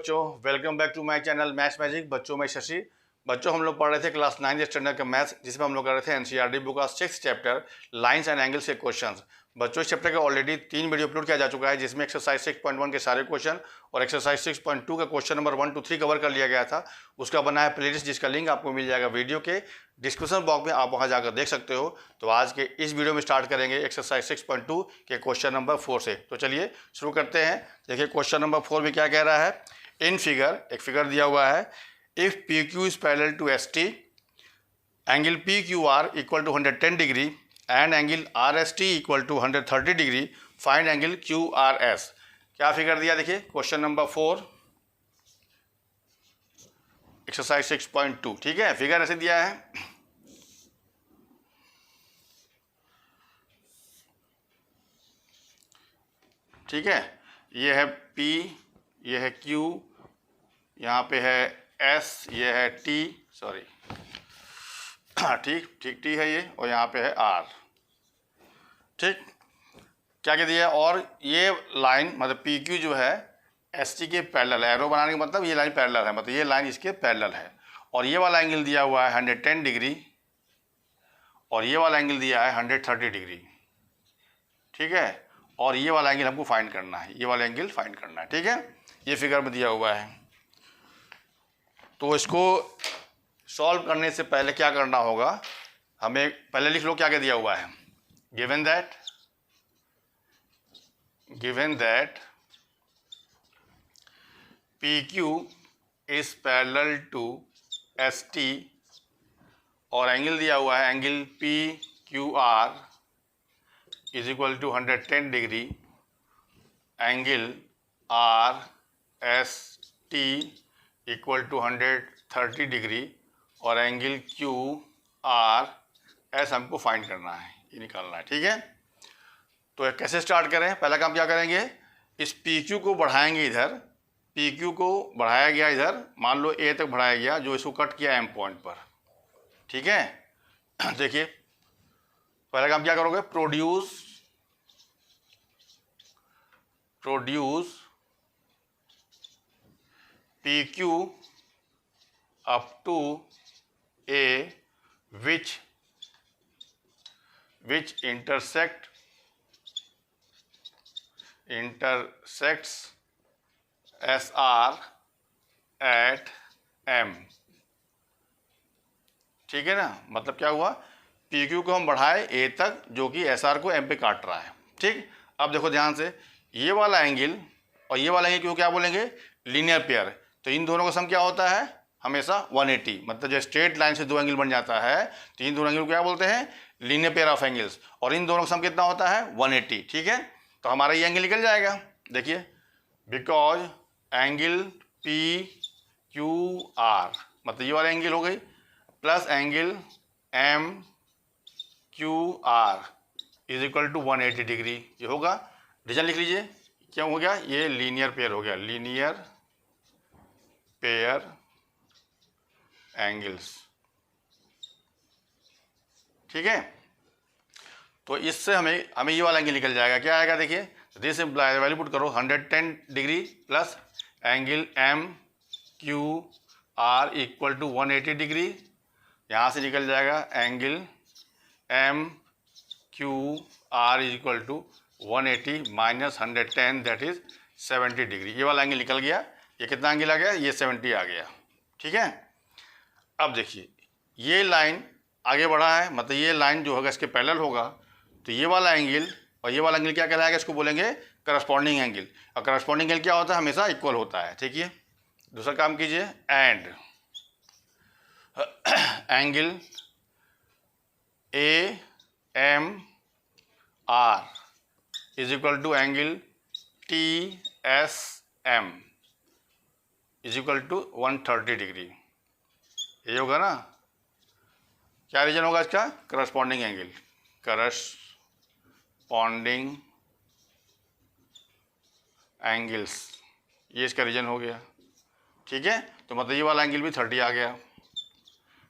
बच्चों, welcome back to my channel maths magic. बच्चों मैं शशि। बच्चों हम लोग पढ़ रहे थे क्लास 9 स्टैंडर्ड का मैथ्स, जिसमें हम लोग कर रहे थे एनसीईआरटी बुक का 6th chapter lines and angles के क्वेश्चंस। बच्चों इस चैप्टर का ऑलरेडी 3 वीडियो अपलोड किया जा चुका है, जिसमें एक्सरसाइज 6.1 के सारे क्वेश्चन और एक्सरसाइज 6.2 का क्वेश्चन नंबर 1 to 3 कवर कर लिया गया था। उसका बना है प्लेलिस्ट, जिसका लिंक आपको मिल जाएगा वीडियो के डिस्क्रिप्शन बॉक्स में, आप वहां जाकर देख सकते हो। तो आज के इस वीडियो में स्टार्ट करेंगे एक्सरसाइज 6.2 के क्वेश्चन नंबर 4 से। तो चलिए शुरू करते हैं। देखिए क्वेश्चन नंबर 4 में क्या कह रहा है। इन फिगर, एक फिगर दिया हुआ है, if P Q is parallel to S T, angle P Q R equal to 110 degree and angle R S T equal to 130 degree, find angle Q R S. क्या figure दिया, देखिए question number 4 exercise 6.2। ठीक है, figure ऐसे दिया है। ठीक है, ये है P, ये है Q, यहाँ पे है S, ये है T, सॉरी ठीक T है ये, और यहाँ पे है R। ठीक, क्या क्या दिया है। और ये लाइन मतलब PQ जो है ST के पैरेलल है। एरो बनाने का मतलब ये लाइन पैरेलल है, मतलब ये लाइन इसके पैरेलल है। और ये वाला एंगल दिया हुआ है 110 डिग्री, और ये वाला एंगल दिया है 130 डिग्री। ठीक है, और ये वाला एंगल हमको फाइंड करना है, ये वाला एंगल फाइंड करना है। ठीक है, ये फिगर में दिया हुआ है। तो इसको सॉल्व करने से पहले क्या करना होगा, हमें पहले लिख लो क्या क्या दिया हुआ है। Given that PQ is parallel to ST, और एंगल दिया हुआ है angle PQR is equal to 110 degree, angle RST equal to 130 degree, और एंगल QRS हमको फाइंड करना है, ये निकालना है। ठीक है, तो कैसे स्टार्ट करें। पहला काम क्या करेंगे, इस PQ को बढ़ाएंगे इधर। PQ को बढ़ाया गया इधर, मान लो A तक बढ़ाया गया, जो इसको कट किया M पॉइंट पर। ठीक है, देखिए पहला काम क्या करोगे, produce PQ up to A which intersects SR at M। ठीक है ना, मतलब क्या हुआ, PQ को हम बढ़ाए A तक, जो कि SR को M पे काट रहा है। ठीक, अब देखो ध्यान से, ये वाला एंगल और ये वाला एंगल क्यों क्या बोलेंगे, लीनियर पेयर। तो इन दोनों का सम क्या होता है, हमेशा 180। मतलब जो स्ट्रेट लाइन से दो एंगल बन जाता है, तो इन दोनों एंगल को क्या बोलते हैं, लीनियर पेयर ऑफ एंगल्स। और इन दोनों का सम कितना होता है, 180। ठीक है, तो हमारा ये एंगल निकल जाएगा। देखिए, बिकॉज एंगल PQR मतलब ये वाला एंगल हो गई, plus angle MQR is equal to 180 degree. ये होगा, रीजन लिख लीजिए, क्या हो गया, ये लीनियर पेयर हो गया, लीनियर पेयर एंगल्स। ठीक है, तो इससे हमें ये वाला एंगल निकल जाएगा। क्या आएगा, देखिए दिस इम्प्लाइज, वैल्यू पुट करो, 110 degree plus angle MQR equal to 180 degree. यहाँ से निकल जाएगा angle MQR is equal to 180 minus 110 that is 70 degree. ये वाला एंगल निकल गया। ये कितना एंगल आ गया, ये 70 आ गया। ठीक है, अब देखिए ये लाइन आगे बढ़ा है, मतलब ये लाइन जो होगा इसके पैरेलल होगा, तो ये वाला एंगल और ये वाला एंगल क्या कहलाएगा, इसको बोलेंगे करस्पॉन्डिंग एंगल। और करस्पॉन्डिंग एंगल क्या होता है, हमेशा इक्वल होता है। ठीक है, दूसरा काम कीजिए, and angle AMR is equal to angle TSM is equal to 130 degree. ये होगा ना, क्या रीजन होगा इसका, करस्पॉन्डिंग एंगल, करस्पॉन्डिंग एंगल्स, ये इसका रीजन हो गया। ठीक है, तो मतलब ये वाला एंगल भी 30 आ गया।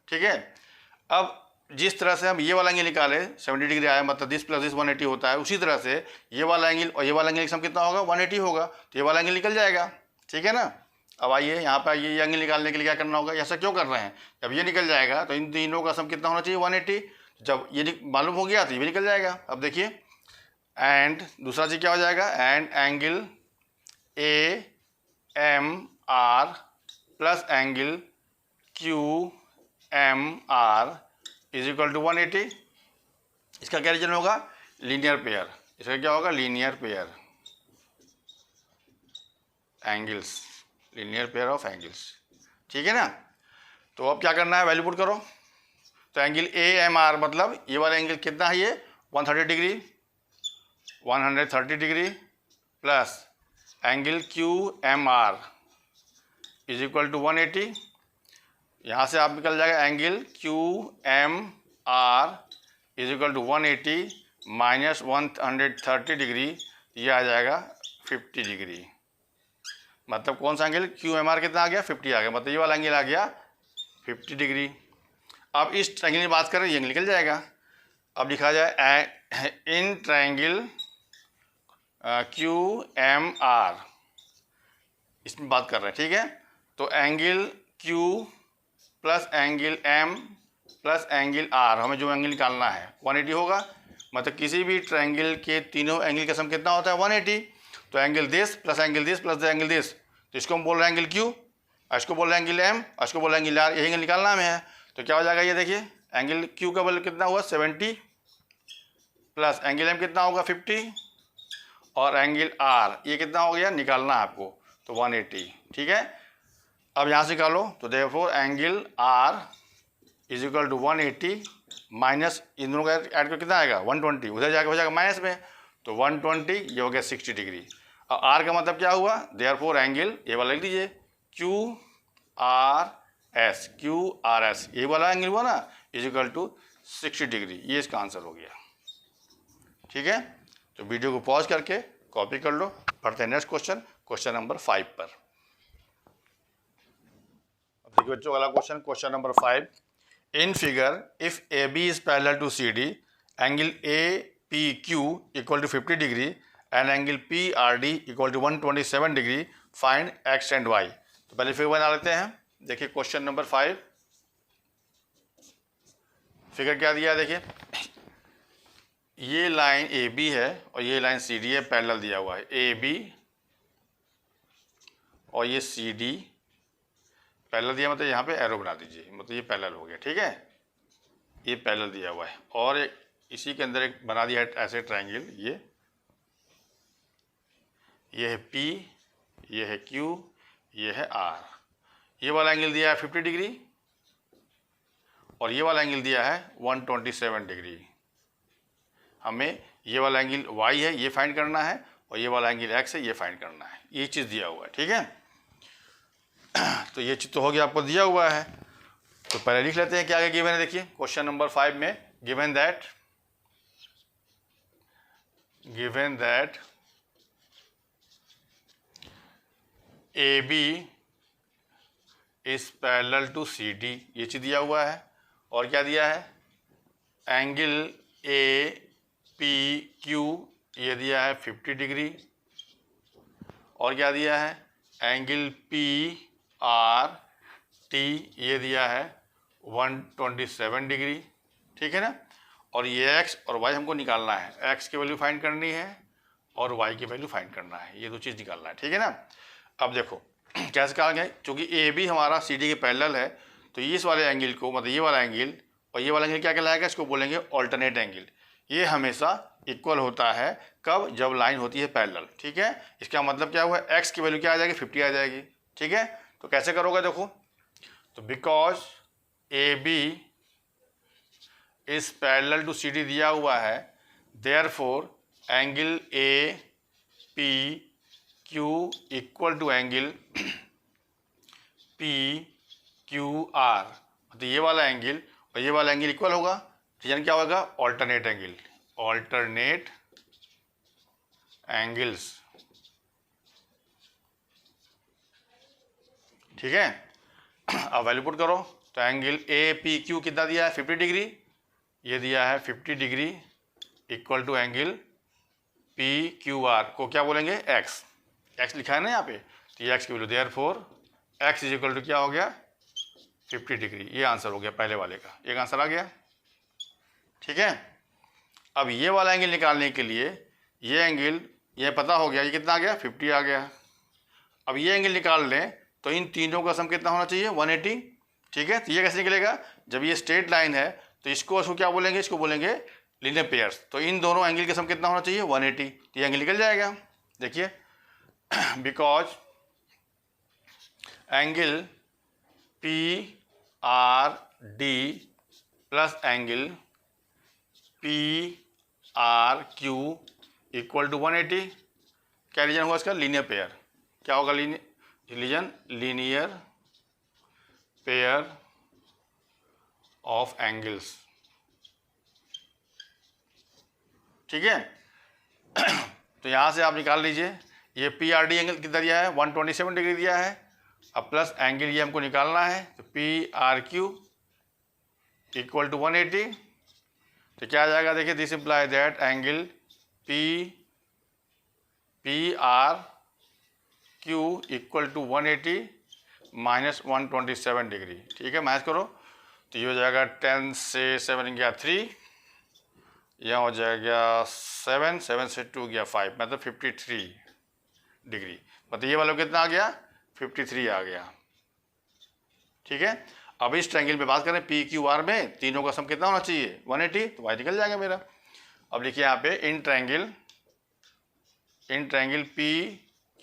ठीक है, अब जिस तरह से हम ये वाला एंगल निकाले 70 डिग्री आया, मतलब दिस प्लस दिस 180 होता है, उसी तरह से ये वाला एंगल और ये वाला एंगल का सम कितना होगा, 180 होगा। तो ये वाला एंगल निकल जाएगा। ठीक है ना, अब आइए यहाँ पे आइए, ये एंगल निकालने के लिए क्या करना होगा, ऐसा क्यों कर रहे हैं, जब ये निकल जाएगा तो इन तीनों का सम कितना होना चाहिए 180, जब ये मालूम हो गया तो ये भी निकल जाएगा। अब देखिए, एंड दूसरा चीज़ क्या हो जाएगा, and angle A M R plus angle Q M R is equal to 180। इसका क्या रीजन होगा, लीनियर पेयर। इसका क्या होगा, linear pair angles, linear pair of angles, ठीक है ना। तो अब क्या करना है, वैल्यू पुट करो। तो एंगल ए एम आर मतलब ये वाला एंगल कितना है, ये 130 degree, 130 degree plus angle Q M R is equal to 180। यहाँ से आप निकल जाएगा angle Q M R is equal to 180 minus 130 degree, ये आ जाएगा 50 डिग्री। मतलब कौन सा एंगल, क्यू एम आर कितना आ गया, 50 आ गया, मतलब ये वाला एंगल आ गया 50 डिग्री। अब इस ट्रायंगल की बात करें, ये निकल जाएगा। अब लिखा जाए in triangle Q M R, इसमें बात कर रहे हैं, ठीक है। तो angle Q plus angle M plus angle R, हमें जो एंगल निकालना है 180 होगा। मतलब किसी भी ट्रायंगल के तीनों एंगल का सम कितना होता है 180। तो angle this plus angle this plus the angle this, तो इसको हम बोल रहे हैं एंगल क्यू, इसको बोल रहे हैं एंगल एम, इसको बोल रहे हैं एंगल आर, यही एंगल निकालना हमें है। तो क्या हो जाएगा, ये देखिए एंगल क्यू का वैल्यू कितना हुआ 70 प्लस एंगल एम कितना होगा 50 और एंगल आर ये कितना हो गया, निकालना है आपको, तो 180, ठीक है। अब यहाँ से निकालो, तो therefore angle R is equal to 180 minus इन दोनों का ऐड कर कितना आएगा 120, उधर जाकर हो जाएगा माइनस में, तो 120 ये हो गया 60 डिग्री। और आर का मतलब क्या हुआ, देयरफॉर एंगल ये वाला लिख दीजिए Q R S, Q R S ये वाला एंगल हुआ ना, इज इक्वल टू 60 डिग्री, ये इसका आंसर हो गया, ठीक है। तो वीडियो को पॉज करके कॉपी कर लो, पढ़ते हैं नेक्स्ट क्वेश्चन, क्वेश्चन नंबर 5 पर। अब देखिए बच्चों अगला question, question number 5। In figure if A B is parallel to C D, angle A P Q equal to 50 degree and angle P R D equal to 127 degree, find X and Y. तो पहले figure बना लेते हैं। देखिए question number 5, figure क्या दिया है, देखिए ये लाइन ए बी है और ये लाइन सी डी है, पैरेलल दिया हुआ है, ए बी और ये सी डी पैरेलल दिया, मतलब यहाँ पे एरो बना दीजिए, मतलब ये पैरेलल हो गया, ठीक है, ये पैरेलल दिया हुआ है। और इसी के अंदर एक बना दिया है ऐसे ट्रायंगल, ये है P, ये है Q, ये है R। ये वाला एंगल दिया है 50 डिग्री और ये वाला एंगल दिया है 127 डिग्री। हमें ये वाला एंगल Y है, ये फाइंड करना है, और ये वाला एंगल X है, ये फाइंड करना है। ये चीज़ दिया हुआ है, ठीक है। तो ये चीज़ तो हो गया, आपको दिया हुआ है। तो पहले लिख लेते हैं क्या आगे गिवन है। देखिए क्वेश्चन नंबर 5 में given that A B is parallel to C D, ये चीज़ दिया हुआ है। और क्या दिया है, एंगल ए पी क्यू ये दिया है 50 डिग्री। और क्या दिया है, एंगल पी आर टी ये दिया है 127 डिग्री, ठीक है ना। और ये एक्स और वाई हमको निकालना है, एक्स की वैल्यू फाइंड करनी है और वाई की वैल्यू फाइंड करना है, ये दो चीज़ निकालना है, ठीक है ना। अब देखो कैसे कहा गया, क्योंकि ए बी हमारा सी डी के पैरेलल है, तो इस वाले एंगल को, मतलब ये वाला एंगल और ये वाला एंगल क्या कहलाएगा, इसको बोलेंगे ऑल्टरनेट एंगल। ये हमेशा इक्वल होता है कब, जब लाइन होती है पैरेलल, ठीक है। इसका मतलब क्या हुआ, एक्स की वैल्यू क्या आ जाएगी 50 आ जाएगी, ठीक है। तो कैसे करोगे, देखो तो because A B is parallel to C D दिया हुआ है, therefore angle A P Q equal to angle P Q R, तो ये वाला एंगल और ये वाला एंगल इक्वल होगा। रीजन क्या होगा, ऑल्टरनेट एंगल, ऑल्टरनेट एंगल्स, ठीक है। अब वैल्यू पुट करो, तो एंगल ए पी क्यू कितना दिया है 50 डिग्री, ये दिया है 50 degree equal to angle P Q R को क्या बोलेंगे एक्स, एक्स लिखा है ना यहाँ पे, तो ये एक्स की value, therefore x is equal to क्या हो गया 50 डिग्री। ये आंसर हो गया पहले वाले का, एक आंसर आ गया। ठीक है, अब ये वाला एंगल निकालने के लिए ये एंगल ये पता हो गया, ये कितना आ गया 50 आ गया। अब ये एंगल निकाल लें तो इन तीनों का सम कितना होना चाहिए 180। ठीक है, तो ये कैसे निकलेगा, जब ये स्ट्रेट लाइन है तो इसको क्या बोलेंगे, इसको बोलेंगे लीनियर पेयर्स। तो इन दोनों एंगल का सम कितना होना चाहिए 180, तो ये एंगल निकल जाएगा। देखिए because angle P R D plus angle P R Q equal to 180। क्या रीजन हुआ इसका, लीनियर पेयर। क्या होगा रीजन, लीनियर पेयर ऑफ एंगल्स। ठीक है तो यहाँ से आप निकाल लीजिए, ये पी आर डी एंगल कितना दिया है 127 डिग्री दिया है। अब प्लस एंगल ये हमको निकालना है, तो P R Q equal to 180। तो क्या आ जाएगा, देखिए this imply that angle P R Q equal to 180 minus 127 degree. ठीक है, मैच करो तो ये हो जाएगा 10 से 7 गया 3, यहाँ हो जाएगा 7, 7 से 2 गया 5, मतलब 53 डिग्री। मतलब ये वाला कितना आ गया 53 आ गया। ठीक है, अब इस ट्रायंगल में बात करें पी क्यू आर में तीनों का सम कितना होना चाहिए 180, तो वाई निकल जाएगा मेरा। अब लिखिए यहाँ पे in triangle P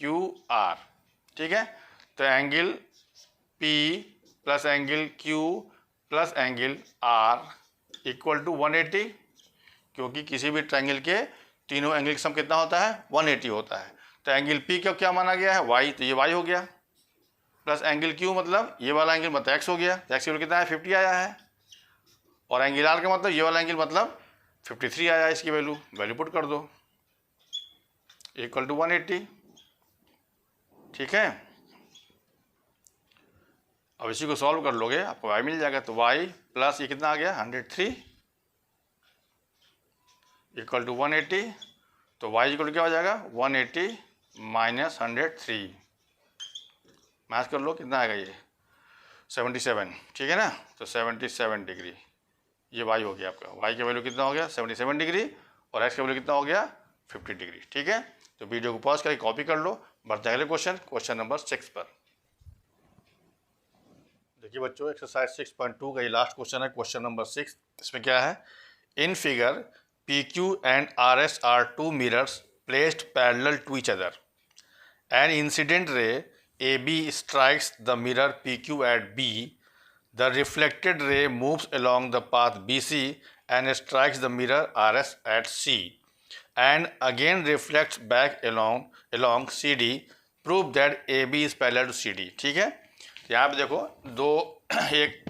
Q R. ठीक है, तो angle P plus angle Q plus angle R equal to 180, क्योंकि किसी भी ट्रायंगल के तीनों एंगल का सम कितना होता है 180 होता है। तो एंगल पी का क्या माना गया है वाई, तो ये वाई हो गया, प्लस एंगल क्यू मतलब ये वाला एंगल मतलब एक्स हो गया, एक्स की वैल्यू कितना है 50 आया है, और एंगल आर का मतलब ये वाला एंगल मतलब 53 आया है, इसकी वैल्यू पुट कर दो इक्वल टू 180। ठीक है, अब इसी को सॉल्व कर लोगे आपको y मिल जाएगा, तो y प्लस ये कितना आ गया 103 इक्वल टू 180। तो y इक्वल क्या हो जाएगा 180 माइनस 103, मैच कर लो कितना आएगा ये 77। ठीक है ना, तो 77 डिग्री ये y हो गया आपका, y की वैल्यू कितना हो गया 77 डिग्री और x का वैल्यू कितना हो गया 50 डिग्री। ठीक है, तो वीडियो को पॉज करके कॉपी कर लो, बढ़ते अगले क्वेश्चन नंबर 6 पर। देखिए बच्चों एक्सरसाइज 6.2 का ये लास्ट क्वेश्चन है, क्वेश्चन नंबर 6। इसमें क्या है, in figure PQ and RS are two mirrors placed parallel to each other. An incident ray AB strikes the mirror PQ at B. The reflected ray moves along the path BC and strikes the mirror RS at C, and again reflects back along CD. Prove that AB is parallel to CD. ठीक है, यहाँ पे देखो दो एक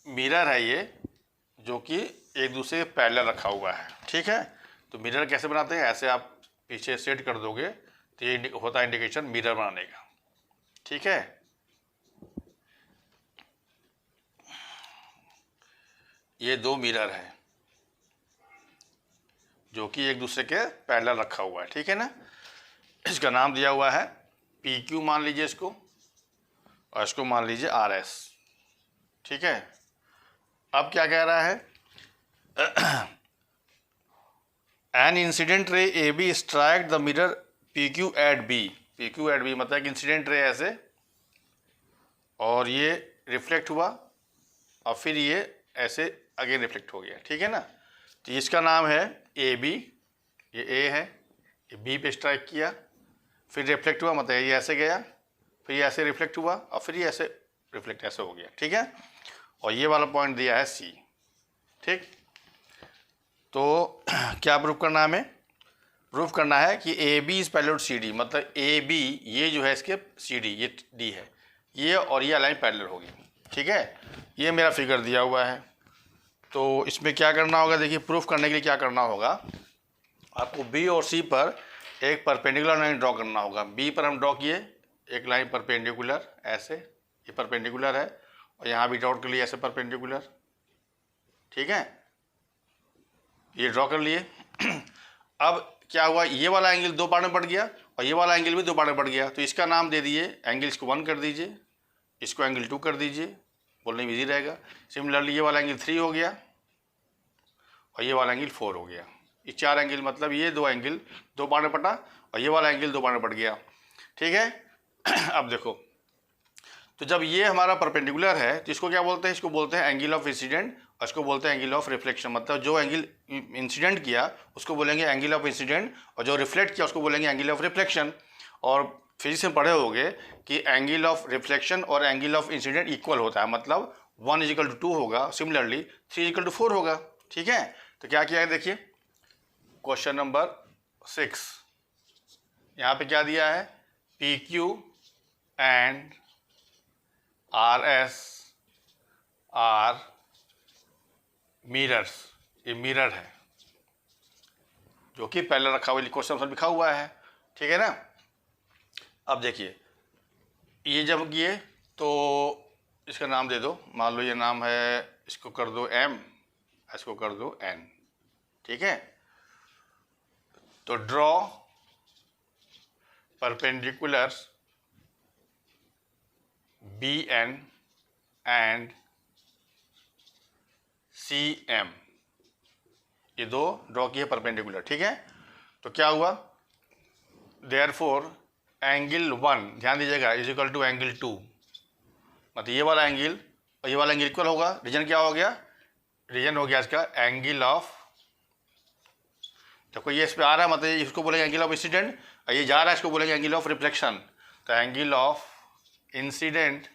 mirror है ये जो कि एक दूसरे के पैरेलल रखा हुआ है। ठीक है, तो मिरर कैसे बनाते हैं, ऐसे आप पीछे सेट कर दोगे तो ये होता है इंडिकेशन मिरर बनाने का। ठीक है, ये दो मिरर है जो कि एक दूसरे के पैरेलल रखा हुआ है। ठीक है ना, इसका नाम दिया हुआ है PQ मान लीजिए इसको, और इसको मान लीजिए RS। ठीक है, अब क्या कह रहा है, an incident ray AB strike the mirror PQ at B। PQ at B मतलब इंसिडेंट रे ऐसे, और ये रिफ्लेक्ट हुआ और फिर ये ऐसे अगेन रिफ्लेक्ट हो गया। ठीक है ना, तो इसका नाम है AB, ये A है, ये B पे स्ट्राइक किया, फिर रिफ्लेक्ट हुआ मतलब ये ऐसे गया, फिर ये ऐसे रिफ्लेक्ट हुआ और फिर ये ऐसे रिफ्लेक्ट ऐसे हो गया। ठीक है, और ये वाला पॉइंट दिया है C। ठीक, तो क्या प्रूफ करना है हमें, प्रूफ करना है कि AB is parallel to CD, मतलब AB ये जो है इसके CD ये D है, ये और ये लाइन पैरेलल होगी। ठीक है, ये मेरा फिगर दिया हुआ है, तो इसमें क्या करना होगा, देखिए प्रूफ करने के लिए क्या करना होगा, आपको B और C पर एक परपेंडिकुलर लाइन ड्रॉ करना होगा। B पर हम ड्रॉ किए एक लाइन परपेंडिकुलर ऐसे, ये परपेंडिकुलर है, और यहाँ भी ड्रॉ कर लिए ऐसे परपेंडिकुलर। ठीक है, ये ड्रॉ कर लिए। अब क्या हुआ, ये वाला एंगल दो पार्ट में बढ़ गया और ये वाला एंगल भी 2 पार्ट में बढ़ गया, तो इसका नाम दे दिए एंगल, इसको 1 कर दीजिए, इसको एंगल 2 कर दीजिए, बोलने में ईजी रहेगा। सिमिलरली ये वाला एंगल 3 हो गया और ये वाला एंगल 4 हो गया। ये 4 एंगल, मतलब ये 2 एंगल 2 पार्ट में पटा और ये वाला एंगल 2 पार्ट में बढ़ गया, ठीक है। अब देखो, तो जब ये हमारा परपेंडिकुलर है तो इसको क्या बोलते हैं, इसको बोलते हैं एंगल ऑफ इंसिडेंट और इसको बोलते हैं एंगल ऑफ रिफ्लेक्शन। मतलब जो एंगल इंसिडेंट किया उसको बोलेंगे एंगल ऑफ इंसिडेंट और जो रिफ्लेक्ट किया उसको बोलेंगे एंगल ऑफ रिफ्लेक्शन। और फिजिक्स में पढ़े होगे कि एंगल ऑफ रिफ्लेक्शन और एंगल ऑफ इंसिडेंट इक्वल होता है, मतलब 1 = 2 होगा, सिमिलरली 3 = 4 होगा, ठीक है। तो क्या किया है देखिए, क्वेश्चन नंबर 6 यहाँ पे क्या दिया है, PQ and RS are mirrors, ये मिरर है जो कि पहले रखा हुआ क्वेश्चन में लिखा हुआ है, ठीक है ना। अब देखिए, ये जब ये तो इसका नाम दे दो, मान लो ये नाम है, इसको कर दो M, इसको कर दो N, ठीक है। तो draw perpendiculars BN and CM, ये 2 ड्रॉ किए परपेंडिकुलर, ठीक है। तो क्या हुआ, देयरफॉर एंगल 1, ध्यान दीजिएगा, इज इक्वल टू एंगल 2, मतलब ये वाला एंगल और ये वाला एंगल इक्वल होगा। रीजन क्या हो गया, रीजन हो गया इसका एंगल ऑफ, देखो ये इस पे आ रहा है, मतलब इसको बोलेंगे एंगल ऑफ इंसिडेंट और ये जा रहा है, इसको बोलेंगे एंगल ऑफ रिफ्लेक्शन। तो angle of incidence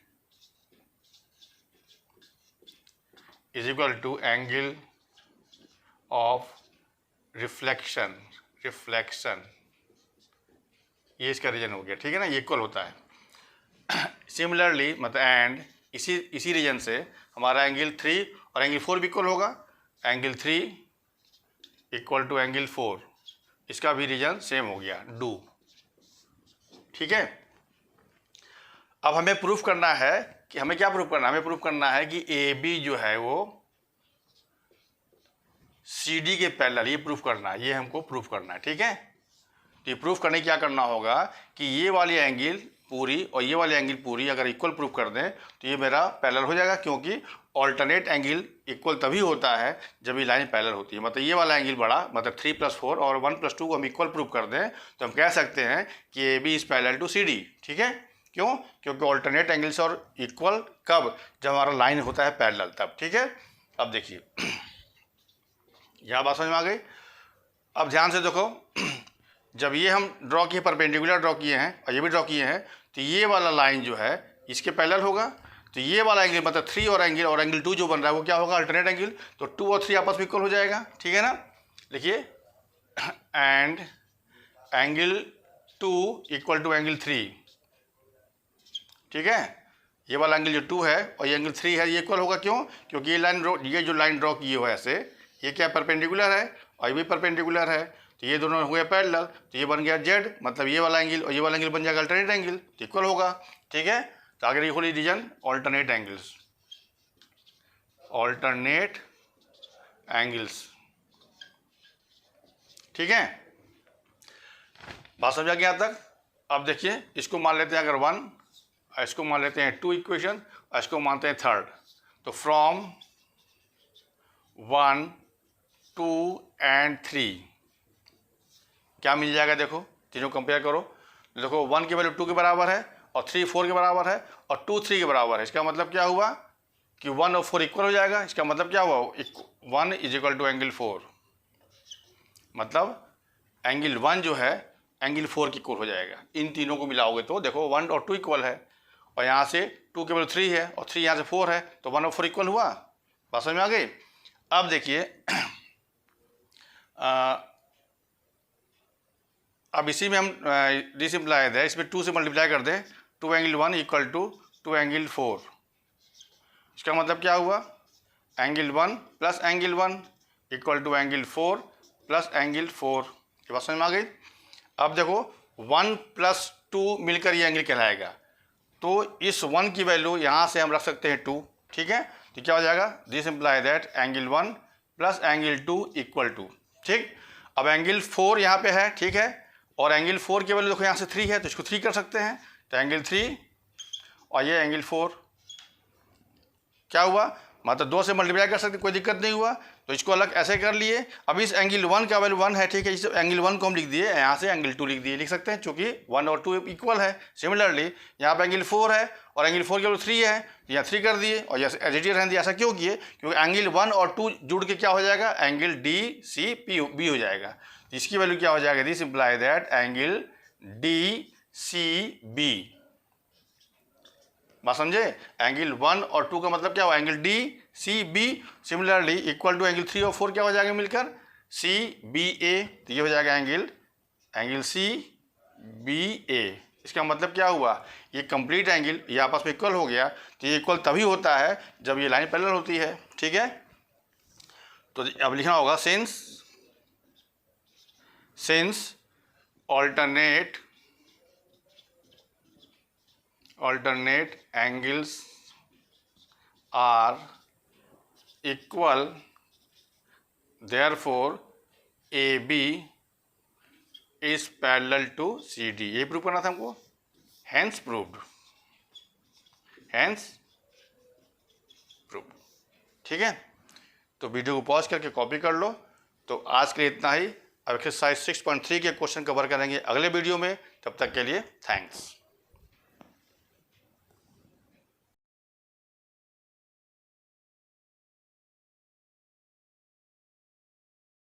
is equal to angle of reflection, ये इसका रीजन हो गया, ठीक है ना, ये इक्वल होता है। सिमिलरली मतलब एंड इसी रीजन से हमारा एंगल 3 और एंगल 4 भी इक्वल होगा, एंगल 3 इक्वल टू एंगल 4, इसका भी रीजन सेम हो गया, डू, ठीक है। अब हमें प्रूफ करना है कि हमें क्या प्रूफ करना है, हमें प्रूफ करना है कि AB जो है वो CD के पैरेलल, ये प्रूफ करना है, ये हमको प्रूफ करना है, ठीक है। तो ये प्रूफ करने क्या करना होगा कि ये वाली एंगल पूरी और ये वाली एंगल पूरी अगर इक्वल प्रूफ कर दें तो ये मेरा पैरेलल हो जाएगा, क्योंकि ऑल्टरनेट एंगल इक्वल तभी होता है जब ये लाइन पैरेलल होती है। मतलब ये वाला एंगल बड़ा, मतलब 3 + 4 और 1 + 2 को हम इक्वल प्रूफ कर दें तो हम कह सकते हैं कि AB is parallel to CD, ठीक है। क्यों, क्योंकि ऑल्टरनेट एंगल्स और इक्वल कब, जब हमारा लाइन होता है पैरेलल, तब, ठीक है। अब देखिए, यहाँ बात समझ में आ गई। अब ध्यान से देखो, जब ये हम ड्रॉ किए, परपेंडिकुलर ड्रॉ किए हैं और ये भी ड्रॉ किए हैं, तो ये वाला लाइन जो है इसके पैरेलल होगा। तो ये वाला एंगल मतलब 3 और एंगल 2 जो बन रहा है वो क्या होगा, अल्टरनेट एंगल। तो 2 और 3 आपस में इक्वल हो जाएगा, ठीक है ना। देखिए, and angle 2 equal to angle 3, ठीक है। ये वाला एंगल जो 2 है और ये एंगल 3 है, ये इक्वल होगा, क्यों, क्योंकि ये जो लाइन ड्रॉ किए हो ऐसे, ये क्या परपेंडिकुलर है और ये भी परपेंडिकुलर है, तो ये दोनों हुए पैरेलल, तो ये बन गया Z, मतलब ये वाला एंगल और ये वाला एंगल बन जाएगा अल्टरनेट एंगल, तो इक्वल होगा, ठीक है। तो आगे लिखो रीजन ऑल्टरनेट एंगल्स, ठीक है। बात समझ आ गया यहाँ तक। अब देखिए, इसको मान लेते हैं अगर 1, इसको मान लेते हैं 2 इक्वेशन और इसको मानते हैं 3rd। तो फ्रॉम 1, 2 एंड 3 क्या मिल जाएगा, देखो तीनों कंपेयर करो। देखो 1 की वैल्यू 2 के बराबर है और 3 4 के बराबर है और 2 3 के बराबर है। इसका मतलब क्या हुआ कि 1 और 4 इक्वल हो जाएगा। इसका मतलब क्या हुआ, 1 इज इक्वल टू एंगल 4, मतलब एंगल 1 जो है एंगल 4 की इक्वल हो जाएगा। इन तीनों को मिलाओगे तो देखो 1 और 2 इक्वल है और यहाँ से 2 के वैल्यू 3 है और 3 यहाँ से 4 है, तो 1 और 4 इक्वल हुआ। बात समझ में आ गई। अब देखिए, अब इसी में हम डिसिम्प्लाई है, इसमें 2 से मल्टीप्लाई कर दें, 2 एंगल 1 इक्वल टू 2 एंगल 4। इसका मतलब क्या हुआ, angle 1 plus angle 1 equal to angle 4 plus angle 4। ये बात समझ में आ गई। अब देखो 1 + 2 मिलकर ये एंगल कहलाएगा, तो इस 1 की वैल्यू यहाँ से हम रख सकते हैं 2, ठीक है। तो क्या हो जाएगा, this imply that angle 1 plus angle 2 equal to, ठीक। अब एंगल 4 यहाँ पे है, ठीक है, और एंगल 4 की वैल्यू देखो यहाँ से 3 है तो इसको 3 कर सकते हैं, तो एंगल 3 और ये एंगल 4 क्या हुआ, मतलब 2 से मल्टीप्लाई कर सकते, कोई दिक्कत नहीं हुआ। तो इसको अलग ऐसे कर लिए। अब इस एंगल 1 का वैल्यू 1 है, ठीक है, इस एंगल 1 को हम लिख दिए, यहाँ से एंगल 2 लिख दिए, लिख सकते हैं क्योंकि 1 और 2 इक्वल है। सिमिलरली यहाँ पे एंगल 4 है और एंगल 4 की वैल्यू 3 है, तो यहाँ 3 कर दिए और यहाँ एज इट इज रहने दिया। ऐसा क्यों किए, क्योंकि एंगल 1 और 2 जुड़ के क्या हो जाएगा, angle D C P B हो जाएगा। इसकी वैल्यू क्या हो जाएगा, this imply that angle D C B. बात समझे, एंगल 1 और 2 का मतलब क्या हुआ, angle D C B. Similarly equal to angle 3 और 4 क्या हो जाएगा मिलकर, सी बी ए, तो ये हो जाएगा एंगल सी बी ए। इसका मतलब क्या हुआ, ये कंप्लीट एंगल ये आपस में इक्वल हो गया। तो ये इक्वल तभी होता है जब ये लाइन पैरेलल होती है, ठीक है। तो अब लिखना होगा since alternate angles are equal, therefore AB is parallel to CD। ये प्रूव करना था हमको, hence proved, ठीक है। तो वीडियो को पॉज करके कॉपी कर लो। तो आज के लिए इतना ही। अब एक्सरसाइज 6.3 के क्वेश्चन कवर करेंगे अगले वीडियो में, तब तक के लिए थैंक्स।